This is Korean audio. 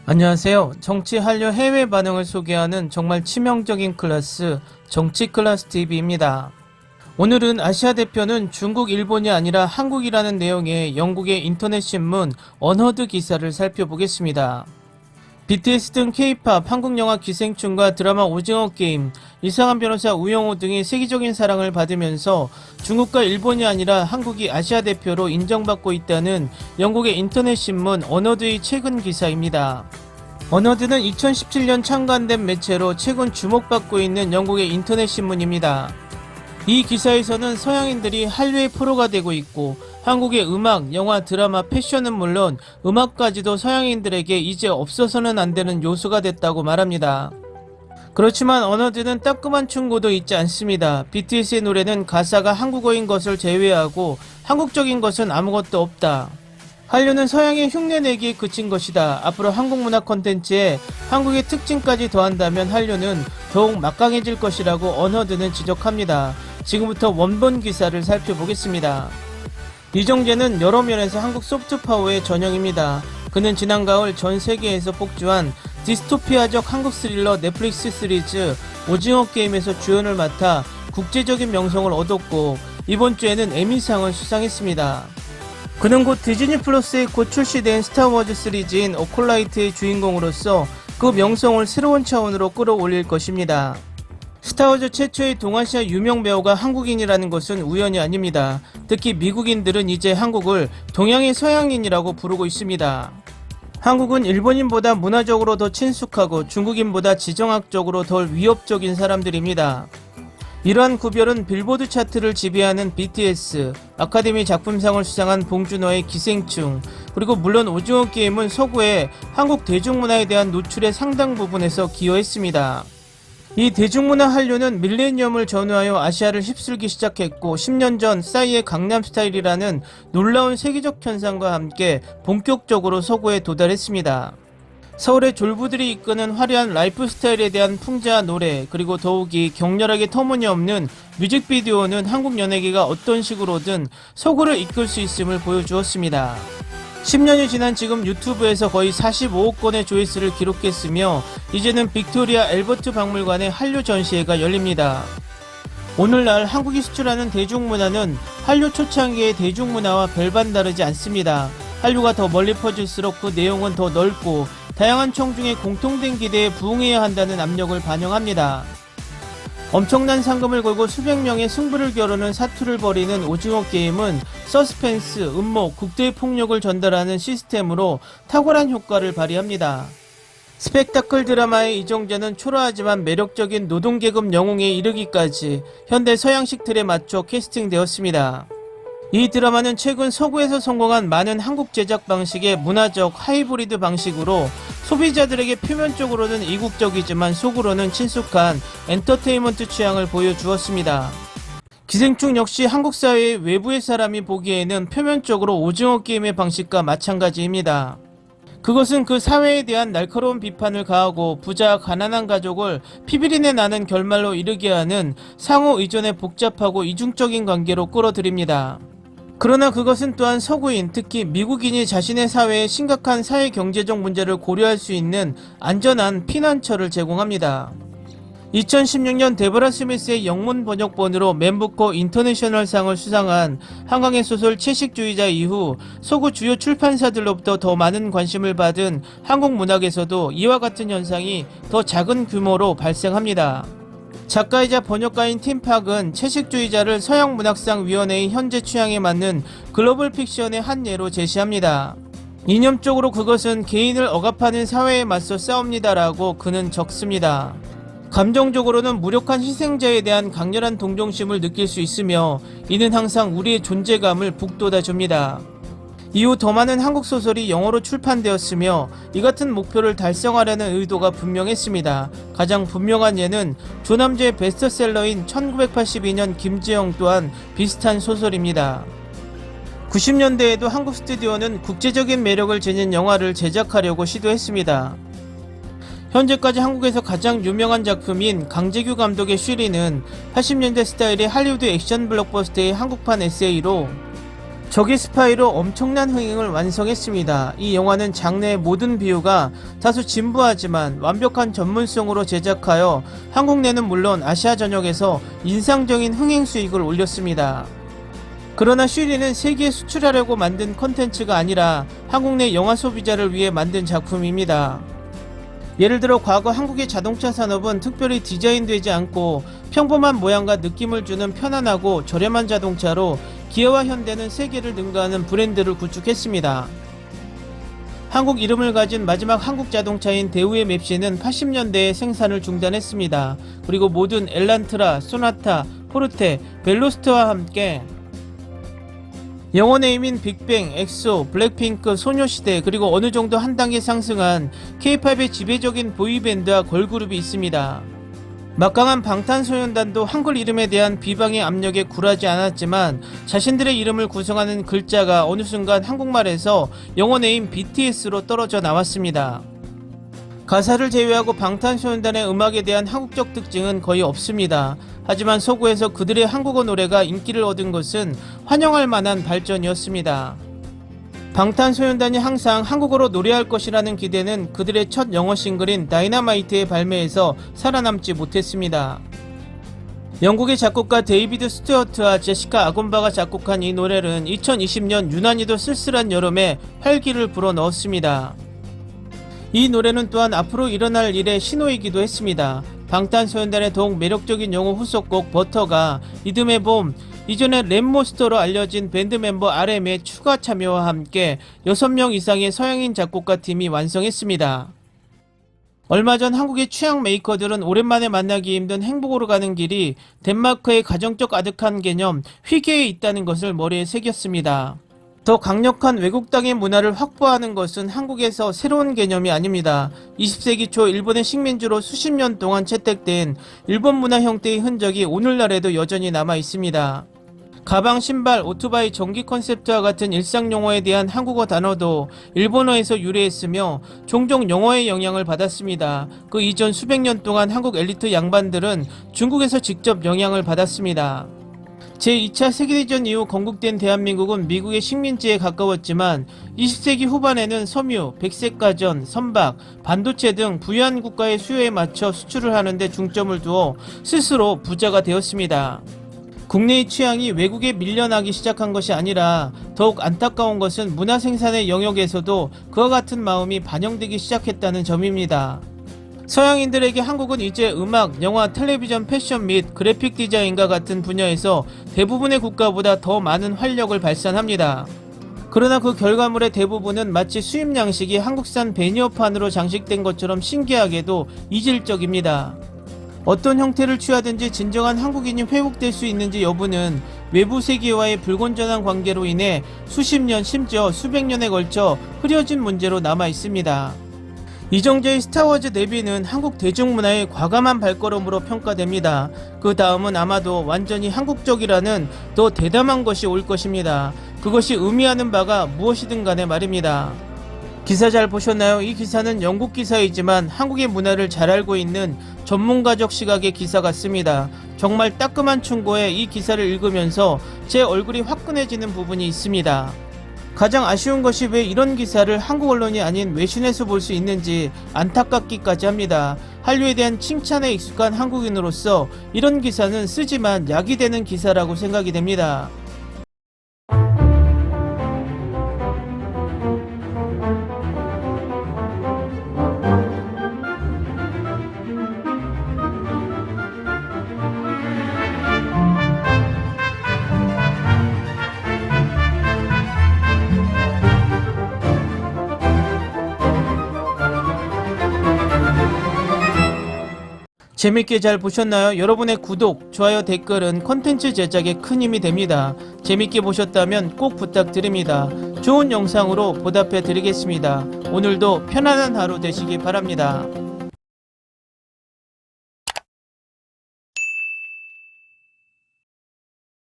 안녕하세요. 정치 한류 해외 반응을 소개하는 정말 치명적인 클래스 정치 클래스 TV입니다. 오늘은 아시아 대표는 중국, 일본이 아니라 한국이라는 내용의 영국의 인터넷 신문 언허드 기사를 살펴보겠습니다. BTS 등 K-팝, 한국 영화 기생충과 드라마 오징어 게임, 이상한 변호사 우영우 등이 세계적인 사랑을 받으면서 중국과 일본이 아니라 한국이 아시아 대표로 인정받고 있다는 영국의 인터넷 신문 언허드의 최근 기사입니다. 언허드는 2017년 창간된 매체로 최근 주목받고 있는 영국의 인터넷 신문입니다. 이 기사에서는 서양인들이 한류의 프로가 되고 있고 한국의 음악, 영화, 드라마, 패션은 물론 음악까지도 서양인들에게 이제 없어서는 안 되는 요소가 됐다고 말합니다. 그렇지만 언허드는 따끔한 충고도 잊지 않습니다. BTS의 노래는 가사가 한국어인 것을 제외하고 한국적인 것은 아무것도 없다. 한류는 서양의 흉내내기에 그친 것이다. 앞으로 한국 문화 콘텐츠에 한국의 특징까지 더한다면 한류는 더욱 막강해질 것이라고 언허드는 지적합니다. 지금부터 원본 기사를 살펴보겠습니다. 이정재는 여러 면에서 한국 소프트파워의 전형입니다. 그는 지난 가을 전 세계에서 폭주한 디스토피아적 한국 스릴러 넷플릭스 시리즈 오징어 게임에서 주연을 맡아 국제적인 명성을 얻었고 이번 주에는 에미상을 수상했습니다. 그는 곧 디즈니 플러스에 곧 출시된 스타워즈 시리즈인 어콜라이트의 주인공으로서 그 명성을 새로운 차원으로 끌어올릴 것입니다. 스타워즈 최초의 동아시아 유명 배우가 한국인이라는 것은 우연이 아닙니다. 특히 미국인들은 이제 한국을 동양의 서양인이라고 부르고 있습니다. 한국은 일본인보다 문화적으로 더 친숙하고 중국인보다 지정학적으로 덜 위협적인 사람들입니다. 이러한 구별은 빌보드 차트를 지배하는 BTS, 아카데미 작품상을 수상한 봉준호의 기생충, 그리고 물론 오징어 게임은 서구의 한국 대중문화에 대한 노출의 상당 부분에서 기여했습니다. 이 대중문화 한류는 밀레니엄을 전후하여 아시아를 휩쓸기 시작했고 10년 전 싸이의 강남스타일이라는 놀라운 세계적 현상과 함께 본격적으로 서구에 도달했습니다. 서울의 졸부들이 이끄는 화려한 라이프 스타일에 대한 풍자와 노래, 그리고 더욱이 격렬하게 터무니없는 뮤직비디오는 한국 연예계가 어떤 식으로든 서구를 이끌 수 있음을 보여주었습니다. 10년이 지난 지금 유튜브에서 거의 45억 건의 조회수를 기록했으며 이제는 빅토리아 엘버트 박물관의 한류 전시회가 열립니다. 오늘날 한국이 수출하는 대중문화는 한류 초창기의 대중문화와 별반 다르지 않습니다. 한류가 더 멀리 퍼질수록 그 내용은 더 넓고 다양한 청중의 공통된 기대에 부응해야 한다는 압력을 반영합니다. 엄청난 상금을 걸고 수백 명의 승부를 겨루는 사투를 벌이는 오징어 게임은 서스펜스, 음모, 국대의 폭력을 전달하는 시스템으로 탁월한 효과를 발휘합니다. 스펙타클 드라마의 이정재는 초라하지만 매력적인 노동계급 영웅에 이르기까지 현대 서양식 틀에 맞춰 캐스팅되었습니다. 이 드라마는 최근 서구에서 성공한 많은 한국 제작 방식의 문화적 하이브리드 방식으로 소비자들에게 표면적으로는 이국적이지만 속으로는 친숙한 엔터테인먼트 취향을 보여주었습니다. 기생충 역시 한국 사회의 외부의 사람이 보기에는 표면적으로 오징어 게임의 방식과 마찬가지입니다. 그것은 그 사회에 대한 날카로운 비판을 가하고 부자 가난한 가족을 피비린내 나는 결말로 이르게 하는 상호 의존의 복잡하고 이중적인 관계로 끌어들입니다. 그러나 그것은 또한 서구인, 특히 미국인이 자신의 사회에 심각한 사회 경제적 문제를 고려할 수 있는 안전한 피난처를 제공합니다. 2016년 데보라 스미스의 영문 번역본으로 맨부커 인터내셔널상을 수상한 한강의 소설 채식주의자 이후 서구 주요 출판사들로부터 더 많은 관심을 받은 한국 문학에서도 이와 같은 현상이 더 작은 규모로 발생합니다. 작가이자 번역가인 팀 팍은 채식주의자를 서양문학상위원회의 현재 취향에 맞는 글로벌 픽션의 한 예로 제시합니다. 이념적으로 그것은 개인을 억압하는 사회에 맞서 싸웁니다라고 그는 적습니다. 감정적으로는 무력한 희생자에 대한 강렬한 동정심을 느낄 수 있으며 이는 항상 우리의 존재감을 북돋아줍니다. 이후 더 많은 한국 소설이 영어로 출판되었으며 이 같은 목표를 달성하려는 의도가 분명했습니다. 가장 분명한 예는 조남재의 베스트셀러인 1982년 김재영 또한 비슷한 소설입니다. 90년대에도 한국 스튜디오는 국제적인 매력을 지닌 영화를 제작하려고 시도했습니다. 현재까지 한국에서 가장 유명한 작품인 강재규 감독의 쉬리는 80년대 스타일의 할리우드 액션 블록버스터의 한국판 에세이로 적의 스파이로 엄청난 흥행을 완성했습니다. 이 영화는 장르의 모든 비유가 다소 진부하지만 완벽한 전문성으로 제작하여 한국 내는 물론 아시아 전역에서 인상적인 흥행 수익을 올렸습니다. 그러나 슈리는 세계에 수출하려고 만든 콘텐츠가 아니라 한국 내 영화 소비자를 위해 만든 작품입니다. 예를 들어 과거 한국의 자동차 산업은 특별히 디자인되지 않고 평범한 모양과 느낌을 주는 편안하고 저렴한 자동차로 기아와 현대는 세계를 능가하는 브랜드를 구축했습니다. 한국 이름을 가진 마지막 한국 자동차인 대우의 맵시는 80년대에 생산을 중단했습니다. 그리고 모든 엘란트라, 소나타, 포르테, 벨로스트와 함께 영어 네임인 빅뱅, 엑소, 블랙핑크, 소녀시대 그리고 어느 정도 한 단계 상승한 K-팝의 지배적인 보이밴드와 걸그룹이 있습니다. 막강한 방탄소년단도 한글 이름에 대한 비방의 압력에 굴하지 않았지만 자신들의 이름을 구성하는 글자가 어느 순간 한국말에서 영어 네임 BTS로 떨어져 나왔습니다. 가사를 제외하고 방탄소년단의 음악에 대한 한국적 특징은 거의 없습니다. 하지만 서구에서 그들의 한국어 노래가 인기를 얻은 것은 환영할 만한 발전이었습니다. 방탄소년단이 항상 한국어로 노래할 것이라는 기대는 그들의 첫 영어 싱글인 다이너마이트의 발매에서 살아남지 못했습니다. 영국의 작곡가 데이비드 스튜어트와 제시카 아곤바가 작곡한 이 노래는 2020년 유난히도 쓸쓸한 여름에 활기를 불어넣었습니다. 이 노래는 또한 앞으로 일어날 일의 신호이기도 했습니다. 방탄소년단의 더욱 매력적인 영어 후속곡 버터가 이듬해 봄 이전에 랩몬스터로 알려진 밴드 멤버 RM의 추가 참여와 함께 6명 이상의 서양인 작곡가 팀이 완성했습니다. 얼마 전 한국의 취향 메이커들은 오랜만에 만나기 힘든 행복으로 가는 길이 덴마크의 가정적 아득한 개념 휘게에 있다는 것을 머리에 새겼습니다. 더 강력한 외국 땅의 문화를 확보하는 것은 한국에서 새로운 개념이 아닙니다. 20세기 초 일본의 식민지로 수십 년 동안 채택된 일본 문화 형태의 흔적이 오늘날에도 여전히 남아 있습니다. 가방, 신발, 오토바이, 전기 컨셉트와 같은 일상 용어에 대한 한국어 단어도 일본어에서 유래했으며 종종 영어의 영향을 받았습니다. 그 이전 수백 년 동안 한국 엘리트 양반들은 중국에서 직접 영향을 받았습니다. 제2차 세계대전 이후 건국된 대한민국은 미국의 식민지에 가까웠지만 20세기 후반에는 섬유, 백색가전, 선박, 반도체 등 부유한 국가의 수요에 맞춰 수출을 하는 데 중점을 두어 스스로 부자가 되었습니다. 국내의 취향이 외국에 밀려나기 시작한 것이 아니라 더욱 안타까운 것은 문화 생산의 영역에서도 그와 같은 마음이 반영되기 시작했다는 점입니다. 서양인들에게 한국은 이제 음악, 영화, 텔레비전, 패션 및 그래픽 디자인과 같은 분야에서 대부분의 국가보다 더 많은 활력을 발산합니다. 그러나 그 결과물의 대부분은 마치 수입 양식이 한국산 베니어판으로 장식된 것처럼 신기하게도 이질적입니다. 어떤 형태를 취하든지 진정한 한국인이 회복될 수 있는지 여부는 외부 세계와의 불건전한 관계로 인해 수십 년 심지어 수백 년에 걸쳐 흐려진 문제로 남아 있습니다. 이정재의 스타워즈 데뷔는 한국 대중문화의 과감한 발걸음으로 평가됩니다. 그 다음은 아마도 완전히 한국적이라는 더 대담한 것이 올 것입니다. 그것이 의미하는 바가 무엇이든 간에 말입니다. 기사 잘 보셨나요? 이 기사는 영국 기사이지만 한국의 문화를 잘 알고 있는 전문가적 시각의 기사 같습니다. 정말 따끔한 충고에 이 기사를 읽으면서 제 얼굴이 화끈해지는 부분이 있습니다. 가장 아쉬운 것이 왜 이런 기사를 한국 언론이 아닌 외신에서 볼 수 있는지 안타깝기까지 합니다. 한류에 대한 칭찬에 익숙한 한국인으로서 이런 기사는 쓰지만 약이 되는 기사라고 생각이 됩니다. 재밌게 잘 보셨나요? 여러분의 구독, 좋아요, 댓글은 콘텐츠 제작에 큰 힘이 됩니다. 재밌게 보셨다면 꼭 부탁드립니다. 좋은 영상으로 보답해 드리겠습니다. 오늘도 편안한 하루 되시기 바랍니다.